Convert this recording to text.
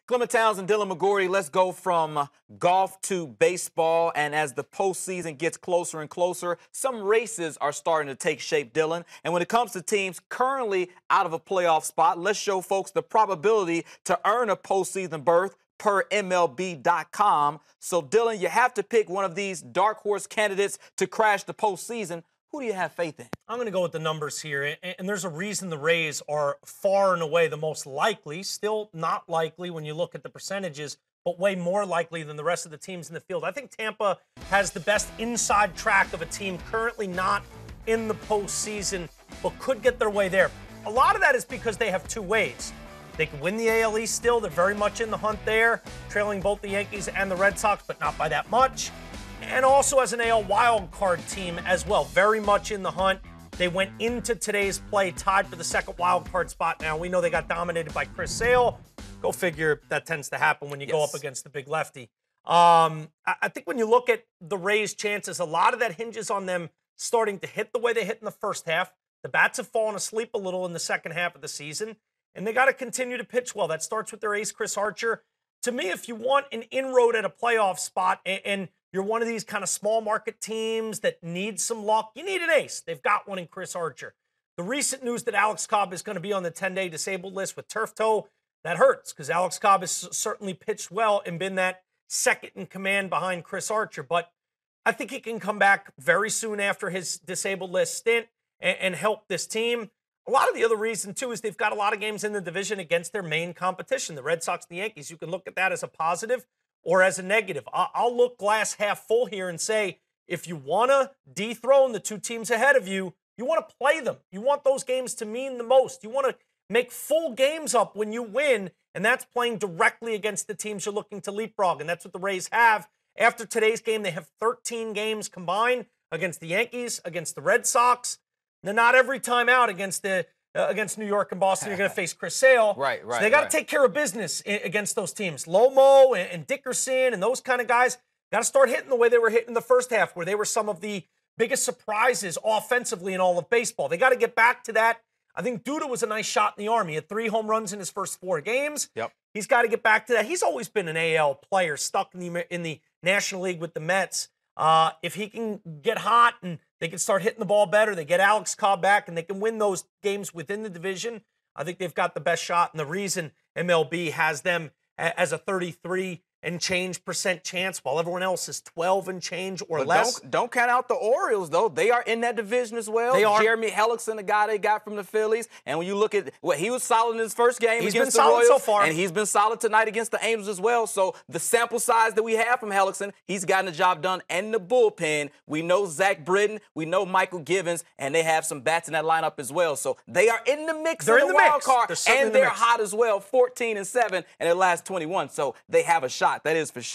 Clement Towns and Dylan McGordy, let's go from golf to baseball. And as the postseason gets closer and closer, some races are starting to take shape, Dylan. And when it comes to teams currently out of a playoff spot, let's show folks the probability to earn a postseason berth per MLB.com. So, Dylan, you have to pick one of these dark horse candidates to crash the postseason. Who do you have faith in? I'm going to go with the numbers here, and there's a reason the Rays are far and away the most likely, still not likely when you look at the percentages, but way more likely than the rest of the teams in the field. I think Tampa has the best inside track of a team currently not in the postseason, but could get their way there. A lot of that is because they have two ways. They can win the AL East still. They're very much in the hunt there, trailing both the Yankees and the Red Sox, but not by that much. And also as an AL wild card team as well, very much in the hunt. They went into today's play tied for the second wild card spot. Now, we know they got dominated by Chris Sale. Go figure, that tends to happen when you go up against the big lefty. I think when you look at the Rays' chances, a lot of that hinges on them starting to hit the way they hit in the first half. The bats have fallen asleep a little in the second half of the season, and they got to continue to pitch well. That starts with their ace, Chris Archer. To me, if you want an inroad at a playoff spot and you're one of these kind of small market teams that need some luck, you need an ace. They've got one in Chris Archer. The recent news that Alex Cobb is going to be on the 10-day disabled list with turf toe, that hurts because Alex Cobb has certainly pitched well and been that second in command behind Chris Archer. But I think he can come back very soon after his disabled list stint and help this team. A lot of the other reason, too, is they've got a lot of games in the division against their main competition, the Red Sox and the Yankees. You can look at that as a positive or as a negative. I'll look glass half full here and say, if you want to dethrone the two teams ahead of you, you want to play them. You want those games to mean the most. You want to make full games up when you win, and that's playing directly against the teams you're looking to leapfrog, and that's what the Rays have. After today's game, they have 13 games combined against the Yankees, against the Red Sox. Now, not every time out against New York and Boston, you're going to face Chris Sale. Right. So they got to take care of business against those teams. Lomo and Dickerson and those kind of guys got to start hitting the way they were hitting in the first half, where they were some of the biggest surprises offensively in all of baseball. They got to get back to that. I think Duda was a nice shot in the arm. He had 3 home runs in his first 4 games. Yep. He's got to get back to that. He's always been an AL player, stuck in the National League with the Mets. If he can get hot and they can start hitting the ball better, they get Alex Cobb back, and they can win those games within the division, I think they've got the best shot. And the reason MLB has them as a 33 and change % chance while everyone else is 12 and change or less. Don't count out the Orioles, though. They are in that division as well. They are. Jeremy Hellickson, the guy they got from the Phillies. And when you look at he was solid in his first game against the Royals. So far. And he's been solid tonight against the Angels as well. So the sample size that we have from Hellickson, he's gotten the job done. And the bullpen, we know Zach Britton, we know Michael Givens, and they have some bats in that lineup as well. So they are in the mix. They're in the the wild mix. card, They're and they're hot as well, 14-7 in their last 21. So they have a shot. That is for sure.